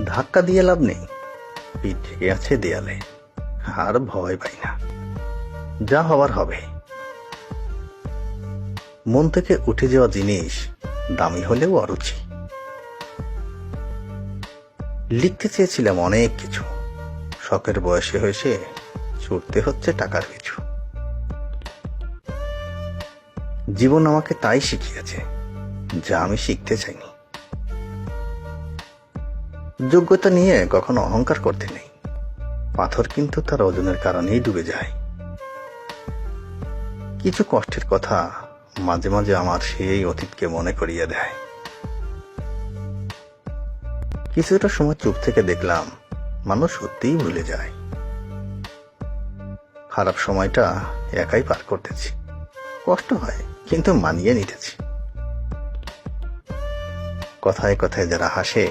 ধাক্কা দিয়ে লাভ নেই, পিঠ ঠেকে আছে দেয়ালে, আর ভয় পাই না, যা হবার হবে। মন থেকে উঠে যাওয়া জিনিস দামি হলেও অরুচি। লিখতে চেয়েছিলাম অনেক কিছু, শখের বয়সে হয়েছে ছুটতে হচ্ছে টাকার পিছু। জীবন আমাকে তাই শিখিয়েছে যা আমি শিখতে চাইনি। যোগ্যতা নিয়ে কখনো অহংকার করতে নেই, পাথর কিন্তু তার ওজনের কারণেই ডুবে যায়। কিছু কষ্টের কথা মাঝে মাঝে আমার সেই অতীতকে মনে করিয়ে দেয়। কিছুটা সময় চুপ থেকে দেখলাম মানুষ সত্যিই ভুলে যায়। খারাপ সময়টা একাই পার করতেছি, কষ্ট হয় কিন্তু মানিয়ে নিতেছি। কথায় কথায় যারা হাসে